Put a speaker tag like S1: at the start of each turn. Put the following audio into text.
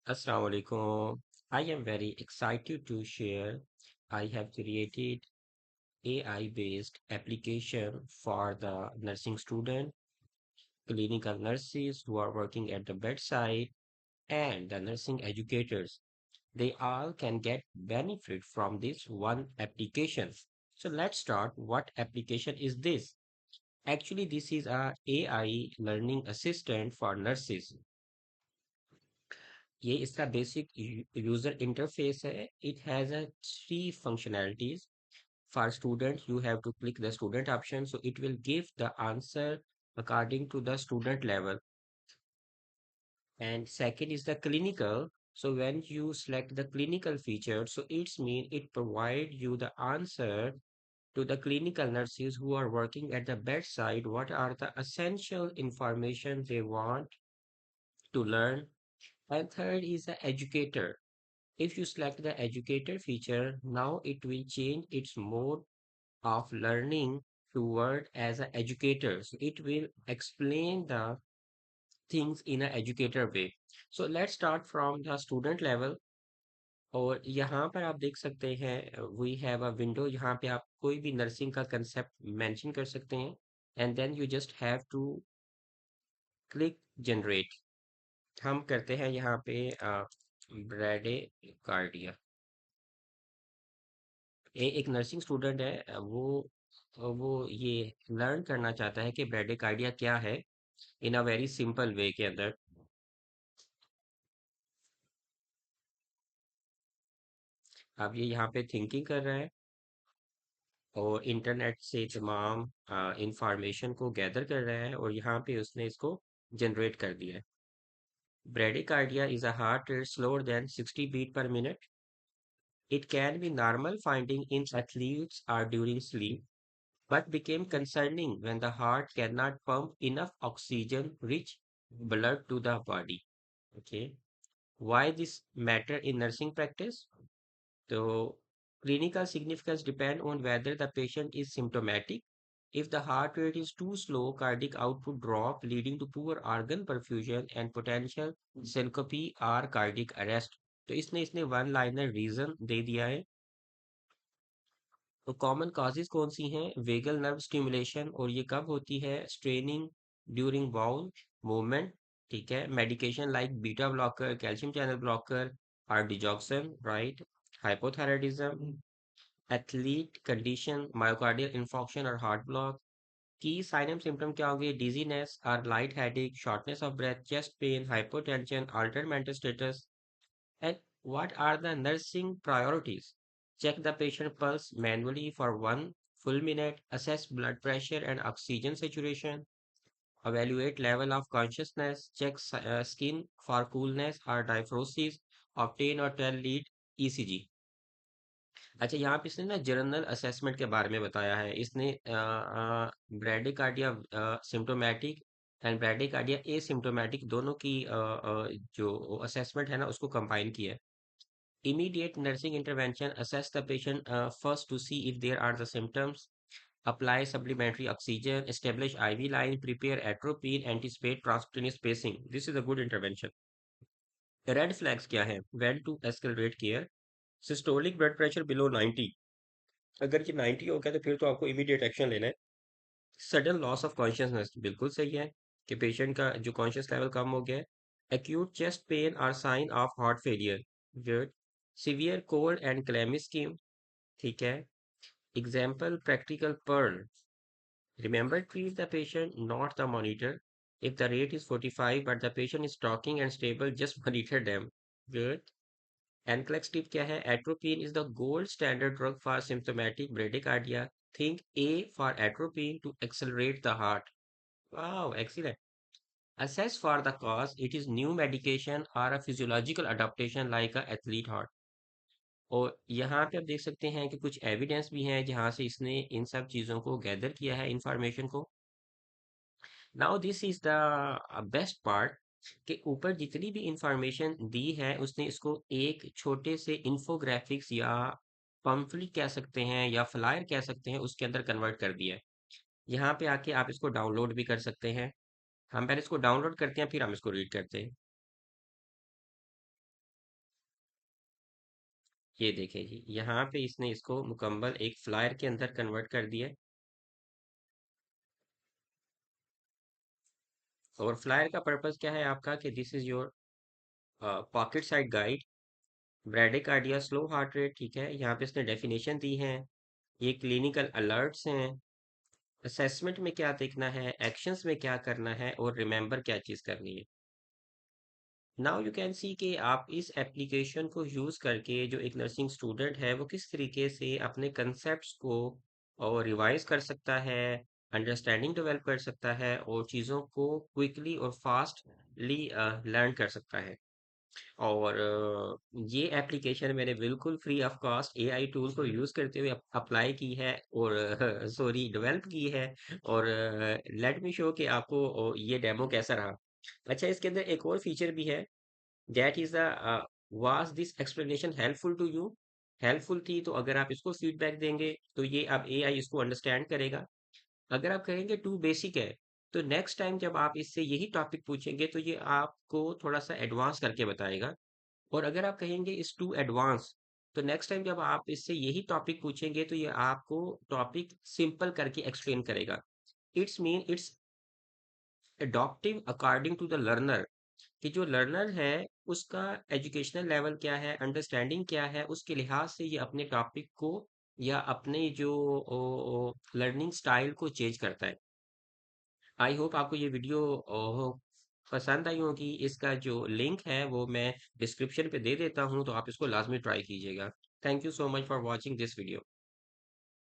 S1: Assalamu alaikum. I am very excited to share. I have created AI-based application for the nursing student, clinical nurses who are working at the bedside, and the nursing educators. They all can get benefit from this one application. So let's start. What application is this? Actually, this is a AI learning assistant for nurses. ये इसका basic user interface है. It has a three functionalities. For student you have to click the student option, so it will give the answer according to the student level. And second is the clinical. So when you select the clinical feature, so it's mean it provide you the answer to the clinical nurses who are working at the bedside, what are the essential information they want to learn. And third is the educator. If you select the educator feature, now it will change its mode of learning toward as an educator. So it will explain the things in an educator way. So let's start from the student level. और यहाँ पर आप देख सकते हैं we have a window. यहाँ पे आप कोई भी नर्सिंग का कंसेप्ट मेंशन कर सकते हैं and then you just have to click generate. हम करते हैं यहाँ पे ब्रेडे कार्डिया. एक नर्सिंग स्टूडेंट है. वो ये लर्न करना चाहता है कि ब्रेडिकार्डिया क्या है इन अ वेरी सिंपल वे के अंदर. अब ये यहाँ पे थिंकिंग कर रहा है और इंटरनेट से तमाम इंफॉर्मेशन को गैदर कर रहा है और यहाँ पे उसने इसको जनरेट कर दिया है. Bradycardia is a heart rate slower than 60 beat per minute. It can be normal finding in athletes or during sleep, but became concerning when the heart cannot pump enough oxygen-rich blood to the body. Okay, why this matter in nursing practice? So, clinical significance depend on whether the patient is symptomatic. If the heart rate is too slow, cardiac output drop, leading to poor organ perfusion and potential syncope or cardiac arrest. तो इसने इसने one liner reason दे दिया है. तो common causes कौन सी हैं? Vagal nerve stimulation, और ये कब होती है? Straining during bowel movement. ठीक है. Medication like beta blocker, calcium channel blocker, और digoxin, right. Hypothyroidism, athlete condition, myocardial infarction और हार्ट ब्लॉक. की साइन एंड सिम्टम क्या होंगे? डिजीनेस और light headache, shortness of breath, chest pain, hypotension, altered mental status. And what are the nursing priorities? Check the patient pulse manually for 1 full minute, assess blood pressure and oxygen saturation, evaluate level of consciousness, check skin for coolness or diaphoresis, obtain or tell lead ECG. अच्छा, यहाँ पे इसने ना journal assessment के बारे में बताया है. इसने bradycardia symptomatic and bradycardia asymptomatic दोनों की जो असेसमेंट है ना उसको कंबाइन किया है. Immediate nursing intervention, assess the patient first to see if there are the symptoms, apply supplementary oxygen, establish IV line, prepare atropine, anticipate transcutaneous pacing. This is a good intervention. Red flags क्या है? When to escalate care. Systolic blood pressure below 90. अगर ये 90 हो गया तो फिर तो आपको इमीडिएट एक्शन लेना है. सडन लॉस ऑफ कॉन्शियसनेस, बिल्कुल सही है कि पेशेंट का जो कॉन्शियस लेवल कम हो गया है. Acute chest pain are sign of heart failure. Good. Severe cold and clammy skin. ठीक है. Example practical pearl. Remember, treat the patient, not the monitor. If the rate is 45 but the patient is talking and stable, just monitor them. Good. NCLEX tip क्या है? Atropine is the gold standard drug for symptomatic bradycardia. Think A for atropine to accelerate the heart. Wow, excellent. Assess for the cause. It is new medication or a physiological adaptation like a athlete heart. और यहाँ पे आप देख सकते हैं कि कुछ evidence भी हैं जहाँ से इसने इन सब चीज़ों को गैदर किया है इंफॉर्मेशन को. Now this is the best part कि ऊपर जितनी भी इंफॉर्मेशन दी है उसने इसको एक छोटे से इंफोग्राफिक्स या पम्फलेट कह सकते हैं या फ्लायर कह सकते हैं उसके अंदर कन्वर्ट कर दिया है. यहाँ पे आके आप इसको डाउनलोड भी कर सकते हैं. हम पहले इसको डाउनलोड करते हैं फिर हम इसको रीड करते हैं. ये देखें जी, यहाँ पे इसने इसको मुकम्मल एक फ्लायर के अंदर कन्वर्ट कर दिया है। और फ्लायर का पर्पस क्या है आपका कि this is your pocket side guide, bradycardia slow heart rate, ठीक है। यहाँ पे इसने डेफिनेशन दी है, ये क्लिनिकल अलर्ट्स हैं, असेसमेंट में क्या देखना है, एक्शंस में क्या करना है, और रिमेंबर क्या चीज़ करनी है। नाउ यू कैन सी कि आप इस एप्लीकेशन को यूज़ करके जो एक नर्सिंग स्टूडेंट है वो किस तरीके से अपने कंसेप्ट्स को और रिवाइज कर सकता है, अंडरस्टैंडिंग डेवलप कर सकता है, और चीज़ों को क्विकली और फास्टली लर्न कर सकता है। और ये एप्लीकेशन मैंने बिल्कुल free of cost AI tool को यूज़ करते हुए अप्लाई की है और सॉरी डेवलप की है। और लेट मी शो कि आपको ये डेमो कैसा रहा। अच्छा, इसके अंदर एक और फीचर भी है, that is the was this explanation helpful to you. Helpful थी तो अगर आप इसको फीडबैक देंगे तो ये अब एआई इसको अंडरस्टैंड करेगा। अगर आप कहेंगे टू बेसिक है, तो नेक्स्ट टाइम जब आप इससे यही टॉपिक पूछेंगे तो ये आपको थोड़ा सा एडवांस करके बताएगा। और अगर आप कहेंगे इस टू एडवांस, तो नेक्स्ट टाइम जब आप इससे यही टॉपिक पूछेंगे तो ये आपको टॉपिक सिंपल करके एक्सप्लेन करेगा। It's adaptive according to the learner, कि जो लर्नर है उसका एजुकेशनल लेवल क्या है, अंडरस्टैंडिंग क्या है, उसके लिहाज से ये अपने टॉपिक को या अपने जो लर्निंग स्टाइल को चेंज करता है। आई होप आपको ये वीडियो पसंद आई होगी। इसका जो लिंक है वो मैं डिस्क्रिप्शन पे दे देता हूँ, तो आप इसको लाजमी ट्राई कीजिएगा। Thank you so much for watching this video.